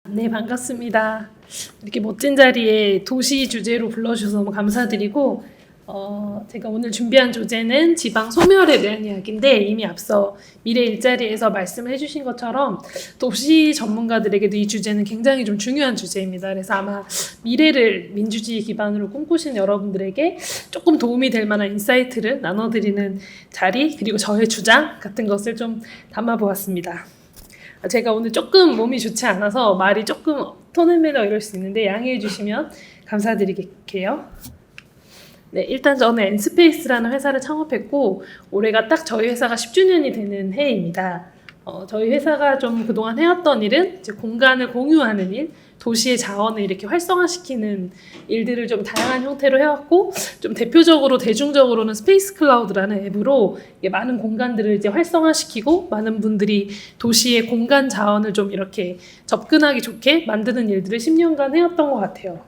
네, 반갑습니다. 이렇게 멋진 자리에 도시 주제로 불러주셔서 너무 감사드리고, 제가 오늘 준비한 주제는 지방 소멸에 대한 이야기인데, 이미 앞서 미래 일자리에서 말씀을 해주신 것처럼 도시 전문가들에게도 이 주제는 굉장히 좀 중요한 주제입니다. 그래서 아마 미래를 민주주의 기반으로 꿈꾸시는 여러분들에게 조금 도움이 될 만한 인사이트를 나눠드리는 자리, 그리고 저의 주장 같은 것을 좀 담아보았습니다. 제가 오늘 조금 몸이 좋지 않아서 말이 조금 톤앤매너 이럴 수 있는데 양해해 주시면 감사드릴게요. 네, 일단 저는 엔스페이스라는 회사를 창업했고 올해가 딱 저희 회사가 10주년이 되는 해입니다. 저희 회사가 좀 그동안 해왔던 일은 이제 공간을 공유하는 일, 도시의 자원을 이렇게 활성화시키는 일들을 좀 다양한 형태로 해왔고, 좀 대표적으로 대중적으로는 스페이스 클라우드라는 앱으로 많은 공간들을 이제 활성화시키고 많은 분들이 도시의 공간 자원을 좀 이렇게 접근하기 좋게 만드는 일들을 10년간 해왔던 것 같아요.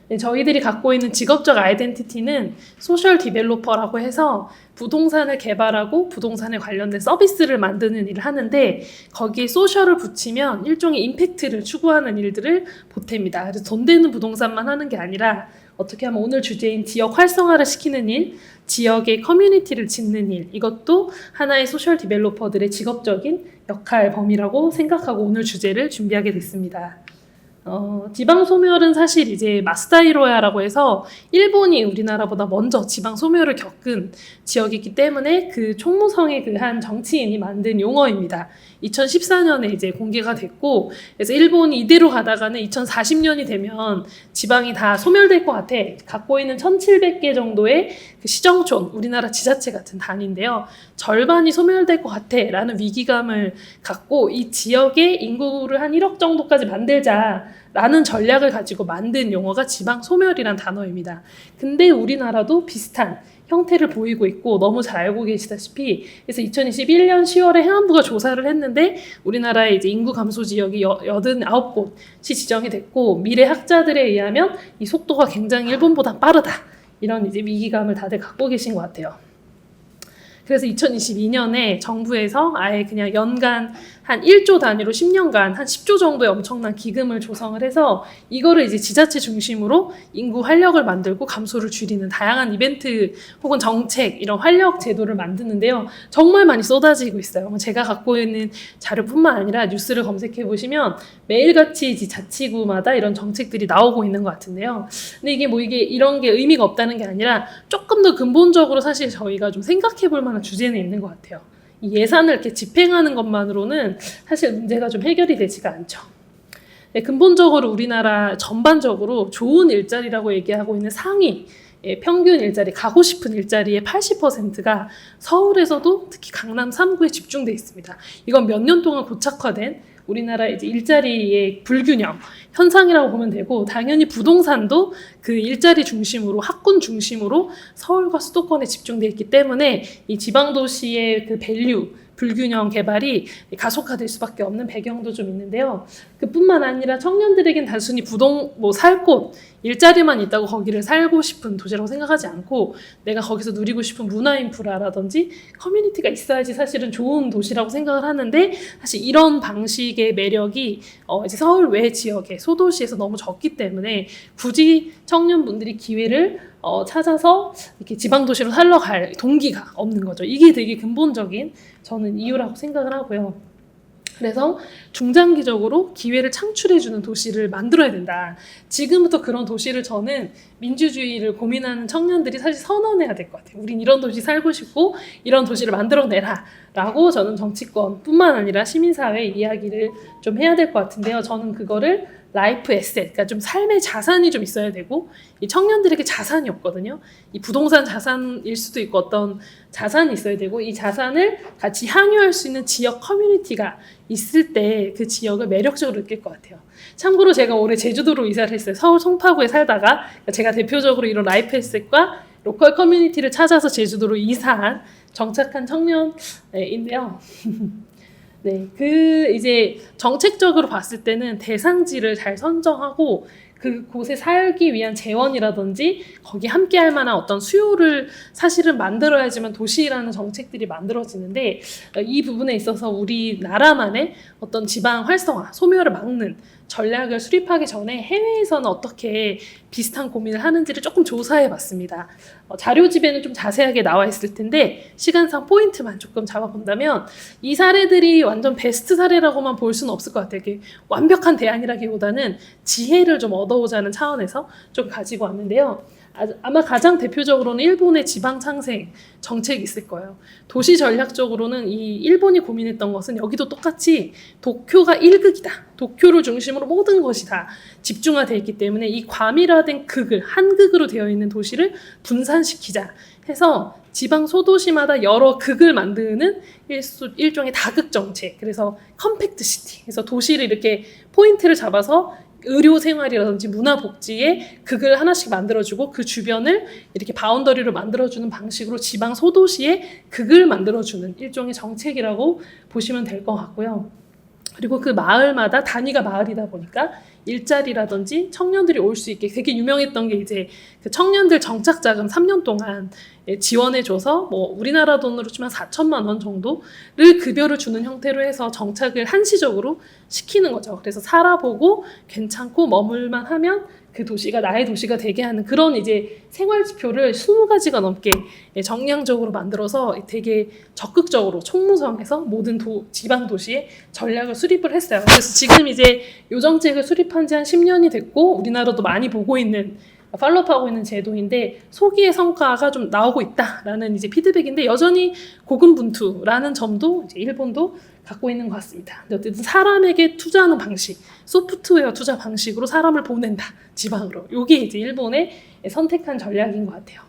네, 저희들이 갖고 있는 직업적 아이덴티티는 소셜 디벨로퍼라고 해서 부동산을 개발하고 부동산에 관련된 서비스를 만드는 일을 하는데, 거기에 소셜을 붙이면 일종의 임팩트를 추구하는 일들을 보탭니다. 그래서 돈 되는 부동산만 하는 게 아니라 어떻게 하면 오늘 주제인 지역 활성화를 시키는 일, 지역의 커뮤니티를 짓는 일, 이것도 하나의 소셜 디벨로퍼들의 직업적인 역할 범위라고 생각하고 오늘 주제를 준비하게 됐습니다. 지방 소멸은 사실 이제 마스다이로야라고 해서 일본이 우리나라보다 먼저 지방 소멸을 겪은 지역이기 때문에 그 총무성의 그 한 정치인이 만든 용어입니다. 2014년에 이제 공개가 됐고, 그래서 일본이 이대로 가다가는 2040년이 되면 지방이 다 소멸될 것 같아. 갖고 있는 1700개 정도의 그 시정촌, 우리나라 지자체 같은 단위인데요. 절반이 소멸될 것 같아 라는 위기감을 갖고 이 지역의 인구를 한 1억 정도까지 만들자 라는 전략을 가지고 만든 용어가 지방 소멸이란 단어입니다. 근데 우리나라도 비슷한 형태를 보이고 있고 너무 잘 알고 계시다시피, 그래서 2021년 10월에 행안부가 조사를 했는데 우리나라의 이제 인구 감소 지역이 89곳이 지정이 됐고, 미래 학자들에 의하면 이 속도가 굉장히 일본보다 빠르다, 이런 이제 위기감을 다들 갖고 계신 것 같아요. 그래서 2022년에 정부에서 아예 그냥 연간 한 1조 단위로 10년간 한 10조 정도의 엄청난 기금을 조성을 해서 이거를 이제 지자체 중심으로 인구 활력을 만들고 감소를 줄이는 다양한 이벤트 혹은 정책, 이런 활력 제도를 만드는데요. 정말 많이 쏟아지고 있어요. 제가 갖고 있는 자료뿐만 아니라 뉴스를 검색해 보시면 매일같이 자치구마다 이런 정책들이 나오고 있는 것 같은데요. 근데 이게 이런 게 의미가 없다는 게 아니라 조금 더 근본적으로 사실 저희가 좀 생각해 볼 만한 주제는 있는 것 같아요. 이 예산을 이렇게 집행하는 것만으로는 사실 문제가 좀 해결이 되지가 않죠. 네, 근본적으로 우리나라 전반적으로 좋은 일자리라고 얘기하고 있는 상위 평균 일자리, 가고 싶은 일자리의 80%가 서울에서도 특히 강남 3구에 집중돼 있습니다. 이건 몇 년 동안 고착화된 우리나라 이제 일자리의 불균형 현상이라고 보면 되고, 당연히 부동산도 그 일자리 중심으로, 학군 중심으로 서울과 수도권에 집중돼 있기 때문에 이 지방 도시의 그 밸류 불균형 개발이 가속화될 수밖에 없는 배경도 좀 있는데요. 그뿐만 아니라 청년들에겐 단순히 살 곳, 일자리만 있다고 거기를 살고 싶은 도시라고 생각하지 않고, 내가 거기서 누리고 싶은 문화 인프라라든지 커뮤니티가 있어야지 사실은 좋은 도시라고 생각을 하는데, 사실 이런 방식의 매력이 이제 서울 외 지역의 소도시에서 너무 적기 때문에 굳이 청년분들이 기회를 찾아서 이렇게 지방도시로 살러 갈 동기가 없는 거죠. 이게 되게 근본적인 저는 이유라고 생각을 하고요. 그래서 중장기적으로 기회를 창출해주는 도시를 만들어야 된다. 지금부터 그런 도시를 저는 민주주의를 고민하는 청년들이 사실 선언해야 될 것 같아요. 우린 이런 도시 살고 싶고 이런 도시를 만들어내라 라고 저는 정치권뿐만 아니라 시민사회 이야기를 좀 해야 될 것 같은데요. 저는 그거를 라이프 에셋, 그러니까 좀 삶의 자산이 좀 있어야 되고, 이 청년들에게 자산이 없거든요. 이 부동산 자산일 수도 있고 어떤 자산이 있어야 되고, 이 자산을 같이 향유할 수 있는 지역 커뮤니티가 있을 때 그 지역을 매력적으로 느낄 것 같아요. 참고로 제가 올해 제주도로 이사를 했어요. 서울 송파구에 살다가 제가 대표적으로 이런 라이프 에셋과 로컬 커뮤니티를 찾아서 제주도로 이사한 정착한 청년인데요. 네, 이제 정책적으로 봤을 때는 대상지를 잘 선정하고 그곳에 살기 위한 재원이라든지 거기 함께 할 만한 어떤 수요를 사실은 만들어야지만 도시라는 정책들이 만들어지는데 이 부분에 있어서 우리나라만의 어떤 지방 활성화, 소멸을 막는 전략을 수립하기 전에 해외에서는 어떻게 비슷한 고민을 하는지를 조금 조사해 봤습니다. 자료집에는 좀 자세하게 나와 있을 텐데 시간상 포인트만 조금 잡아본다면 이 사례들이 완전 베스트 사례라고만 볼 수는 없을 것 같아요. 이게 완벽한 대안이라기보다는 지혜를 좀 얻어오자는 차원에서 좀 가지고 왔는데요. 아마 가장 대표적으로는 일본의 지방창생 정책이 있을 거예요. 도시 전략적으로는 이 일본이 고민했던 것은 여기도 똑같이 도쿄가 1극이다. 도쿄를 중심으로 모든 것이 다 집중화되어 있기 때문에 이 과밀화된 극을 한 극으로 되어 있는 도시를 분산시키자 해서 지방 소도시마다 여러 극을 만드는 일종의 다극 정책. 그래서 컴팩트 시티. 그래서 도시를 이렇게 포인트를 잡아서 의료 생활이라든지 문화 복지에 극을 하나씩 만들어주고 그 주변을 이렇게 바운더리로 만들어주는 방식으로 지방 소도시에 극을 만들어주는 일종의 정책이라고 보시면 될 것 같고요. 그리고 그 마을마다 단위가 마을이다 보니까 일자리라든지 청년들이 올 수 있게 되게 유명했던 게 이제 그 청년들 정착 자금 3년 동안 지원해줘서 뭐 우리나라 돈으로 치면 4천만 원 정도를 급여를 주는 형태로 해서 정착을 한시적으로 시키는 거죠. 그래서 살아보고 괜찮고 머물만 하면 그 도시가 나의 도시가 되게 하는 그런 이제 생활 지표를 20가지가 넘게 정량적으로 만들어서 되게 적극적으로 총무성에서 모든 지방 도시에 전략을 수립을 했어요. 그래서 지금 이제 요 정책을 수립한 지 한 10년이 됐고 우리나라도 많이 보고 있는 팔로우하고 있는 제도인데 소기의 성과가 좀 나오고 있다라는 이제 피드백인데 여전히 고군분투라는 점도 이제 일본도 갖고 있는 것 같습니다. 근데 어쨌든 사람에게 투자하는 방식, 소프트웨어 투자 방식으로 사람을 보낸다 지방으로. 이게 이제 일본의 선택한 전략인 것 같아요.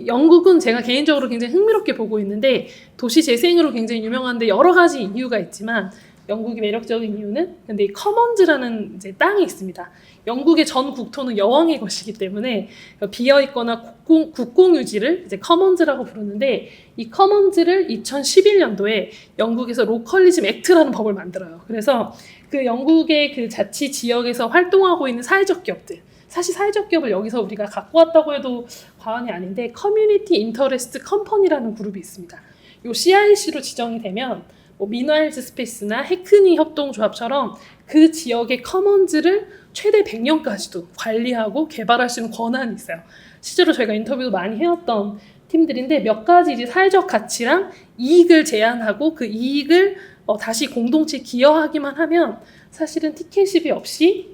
영국은 제가 개인적으로 굉장히 흥미롭게 보고 있는데 도시 재생으로 굉장히 유명한데 여러 가지 이유가 있지만 영국이 매력적인 이유는 근데 이 커먼즈라는 이제 땅이 있습니다. 영국의 전 국토는 여왕의 것이기 때문에 비어 있거나 국공 유지를 이제 커먼즈라고 부르는데 이 커먼즈를 2011년도에 영국에서 로컬리즘 액트라는 법을 만들어요. 그래서 그 영국의 그 자치 지역에서 활동하고 있는 사회적 기업들 사실 사회적 기업을 여기서 우리가 갖고 왔다고 해도 과언이 아닌데 커뮤니티 인터레스트 컴퍼니라는 그룹이 있습니다. 요 CIC로 지정이 되면 뭐 미너일즈 스페이스나 해크니 협동조합처럼 그 지역의 커먼즈를 최대 100년까지도 관리하고 개발할 수 있는 권한이 있어요. 실제로 저희가 인터뷰도 많이 해왔던 팀들인데 몇 가지 이제 사회적 가치랑 이익을 제안하고 그 이익을 다시 공동체에 기여하기만 하면 사실은 티켓십이 없이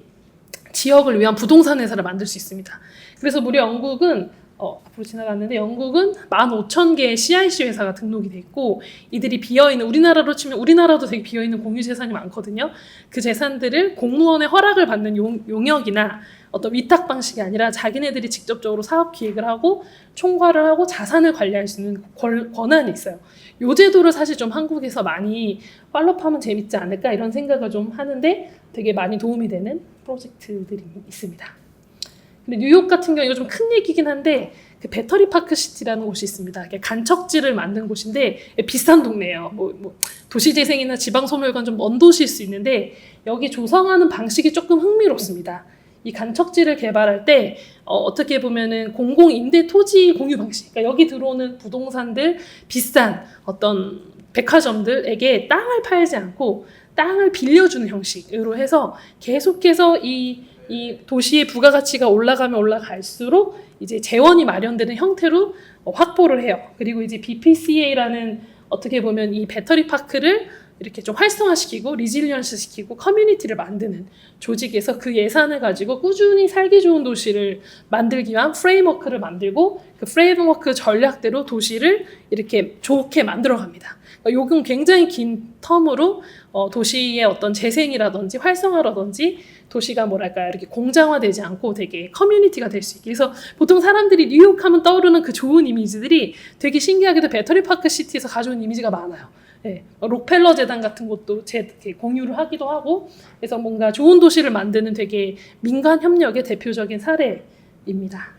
지역을 위한 부동산 회사를 만들 수 있습니다. 그래서 무려 영국은 앞으로 지나갔는데 영국은 15,000개의 CIC 회사가 등록이 돼 있고 이들이 비어있는 우리나라로 치면 우리나라도 되게 비어있는 공유재산이 많거든요. 그 재산들을 공무원의 허락을 받는 용역이나 어떤 위탁 방식이 아니라 자기네들이 직접적으로 사업 기획을 하고 총괄을 하고 자산을 관리할 수 있는 권한이 있어요. 이 제도를 사실 좀 한국에서 많이 팔로우하면 재밌지 않을까 이런 생각을 좀 하는데 되게 많이 도움이 되는 프로젝트들이 있습니다. 근데 뉴욕 같은 경우 이거 좀 큰 얘기긴 한데 그 배터리 파크 시티라는 곳이 있습니다. 간척지를 만든 곳인데 비싼 동네예요. 도시재생이나 지방소멸과는 좀 먼 도시일 수 있는데 여기 조성하는 방식이 조금 흥미롭습니다. 이 간척지를 개발할 때 어떻게 보면은 공공임대 토지 공유 방식, 그러니까 여기 들어오는 부동산들 비싼 어떤 백화점들에게 땅을 팔지 않고 땅을 빌려주는 형식으로 해서 계속해서 이 도시의 부가가치가 올라가면 올라갈수록 이제 재원이 마련되는 형태로 확보를 해요. 그리고 이제 BPCA라는 어떻게 보면 이 배터리 파크를 이렇게 좀 활성화시키고 리질리언스 시키고 커뮤니티를 만드는 조직에서 그 예산을 가지고 꾸준히 살기 좋은 도시를 만들기 위한 프레임워크를 만들고 그 프레임워크 전략대로 도시를 이렇게 좋게 만들어갑니다. 요금 굉장히 긴 텀으로 도시의 어떤 재생이라든지 활성화라든지 도시가 뭐랄까요 이렇게 공장화되지 않고 되게 커뮤니티가 될 수 있게. 그래서 보통 사람들이 뉴욕하면 떠오르는 그 좋은 이미지들이 되게 신기하게도 배터리 파크 시티에서 가져온 이미지가 많아요. 네, 록펠러 재단 같은 것도 공유를 하기도 하고 그래서 뭔가 좋은 도시를 만드는 되게 민간 협력의 대표적인 사례입니다.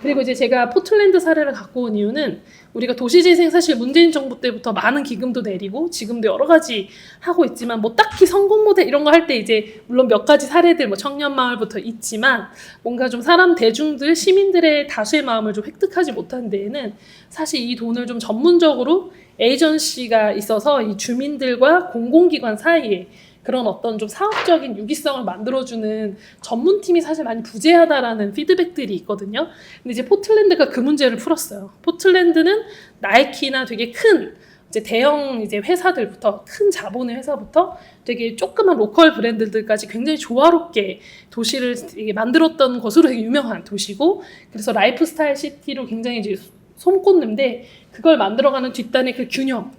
그리고 이제 제가 포틀랜드 사례를 갖고 온 이유는 우리가 도시재생 사실 문재인 정부 때부터 많은 기금도 내리고 지금도 여러 가지 하고 있지만 뭐 딱히 성공 모델 이런 거 할 때 이제 물론 몇 가지 사례들 뭐 청년마을부터 있지만 뭔가 좀 사람 대중들 시민들의 다수의 마음을 좀 획득하지 못한 데에는 사실 이 돈을 좀 전문적으로 에이전시가 있어서 이 주민들과 공공기관 사이에 그런 어떤 좀 사업적인 유기성을 만들어주는 전문팀이 사실 많이 부재하다라는 피드백들이 있거든요. 근데 이제 포틀랜드가 그 문제를 풀었어요. 포틀랜드는 나이키나 되게 큰 이제 대형 이제 회사들부터 큰 자본의 회사부터 되게 조그만 로컬 브랜드들까지 굉장히 조화롭게 도시를 되게 만들었던 것으로 되게 유명한 도시고, 그래서 라이프스타일 시티로 굉장히 이제 손꼽는데 그걸 만들어가는 뒷단에 그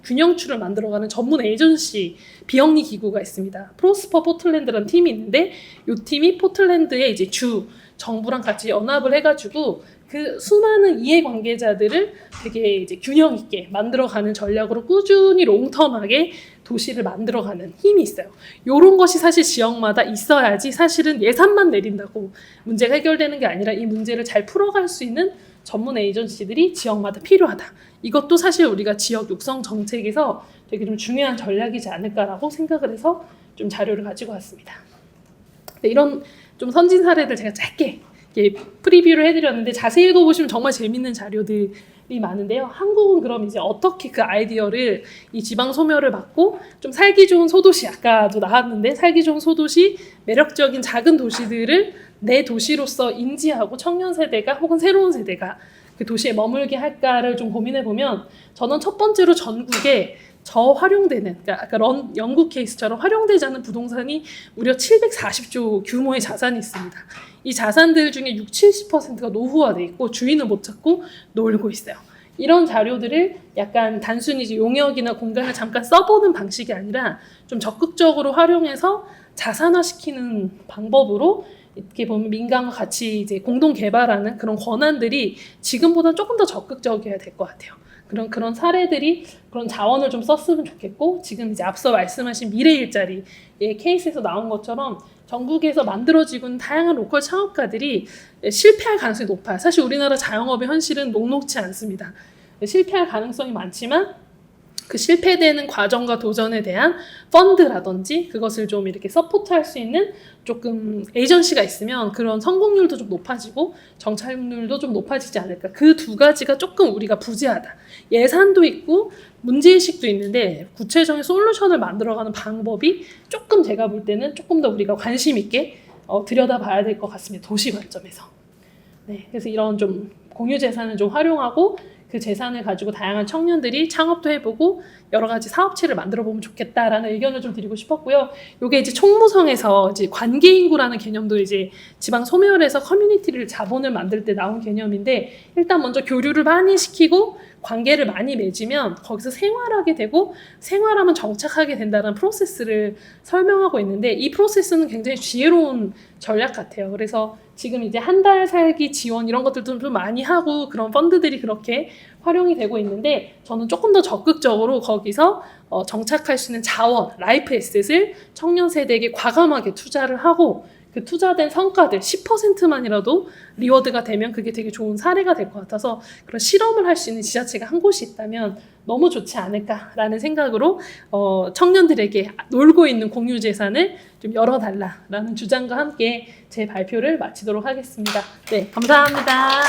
균형추를 만들어가는 전문 에이전시 비영리 기구가 있습니다. 프로스퍼 포틀랜드라는 팀이 있는데 이 팀이 포틀랜드의 이제 주 정부랑 같이 연합을 해가지고 그 수많은 이해관계자들을 되게 이제 균형 있게 만들어가는 전략으로 꾸준히 롱텀하게 도시를 만들어가는 힘이 있어요. 이런 것이 사실 지역마다 있어야지 사실은 예산만 내린다고 문제가 해결되는 게 아니라 이 문제를 잘 풀어갈 수 있는 전문 에이전시들이 지역마다 필요하다. 이것도 사실 우리가 지역 육성 정책에서 되게 좀 중요한 전략이지 않을까라고 생각을 해서 좀 자료를 가지고 왔습니다. 네, 이런 좀 선진 사례들 제가 짧게 프리뷰를 해드렸는데 자세히 읽어보시면 정말 재밌는 자료들이 많은데요. 한국은 그럼 이제 어떻게 그 아이디어를 이 지방 소멸을 받고 좀 살기 좋은 소도시, 아까도 나왔는데 살기 좋은 소도시, 매력적인 작은 도시들을 내 도시로서 인지하고 청년 세대가 혹은 새로운 세대가 그 도시에 머물게 할까를 좀 고민해 보면, 저는 첫 번째로 전국에 저활용되는, 그러니까 아까 영국 케이스처럼 활용되지 않은 부동산이 무려 740조 규모의 자산이 있습니다. 이 자산들 중에 60-70%가 노후화돼 있고 주인을 못 찾고 놀고 있어요. 이런 자료들을 약간 단순히 이제 용역이나 공간을 잠깐 써보는 방식이 아니라 좀 적극적으로 활용해서 자산화시키는 방법으로 이렇게 보면 민간과 같이 이제 공동 개발하는 그런 권한들이 지금보다 조금 더 적극적이어야 될 것 같아요. 그런 사례들이 그런 자원을 좀 썼으면 좋겠고, 지금 이제 앞서 말씀하신 미래 일자리의 케이스에서 나온 것처럼 전국에서 만들어지고 있는 다양한 로컬 창업가들이 실패할 가능성이 높아요. 사실 우리나라 자영업의 현실은 녹록지 않습니다. 실패할 가능성이 많지만 그 실패되는 과정과 도전에 대한 펀드라든지 그것을 좀 이렇게 서포트할 수 있는 조금 에이전시가 있으면 그런 성공률도 좀 높아지고 정착률도 좀 높아지지 않을까. 그 두 가지가 조금 우리가 부재하다. 예산도 있고 문제의식도 있는데 구체적인 솔루션을 만들어가는 방법이 조금 제가 볼 때는 조금 더 우리가 관심 있게 들여다봐야 될 것 같습니다. 도시 관점에서. 네, 그래서 이런 좀 공유 재산을 좀 활용하고 그 재산을 가지고 다양한 청년들이 창업도 해보고 여러 가지 사업체를 만들어 보면 좋겠다라는 의견을 좀 드리고 싶었고요. 요게 이제 총무성에서 이제 관계인구라는 개념도 이제 지방 소멸에서 커뮤니티를 자본을 만들 때 나온 개념인데, 일단 먼저 교류를 많이 시키고 관계를 많이 맺으면 거기서 생활하게 되고 생활하면 정착하게 된다는 프로세스를 설명하고 있는데, 이 프로세스는 굉장히 지혜로운 전략 같아요. 그래서 지금 이제 한 달 살기 지원 이런 것들도 좀 많이 하고 그런 펀드들이 그렇게 활용이 되고 있는데, 저는 조금 더 적극적으로 거기서 정착할 수 있는 자원, 라이프 에셋을 청년 세대에게 과감하게 투자를 하고 그 투자된 성과들 10%만이라도 리워드가 되면 그게 되게 좋은 사례가 될 것 같아서 그런 실험을 할 수 있는 지자체가 한 곳이 있다면 너무 좋지 않을까라는 생각으로 청년들에게 놀고 있는 공유 재산을 좀 열어달라라는 주장과 함께 제 발표를 마치도록 하겠습니다. 네, 감사합니다.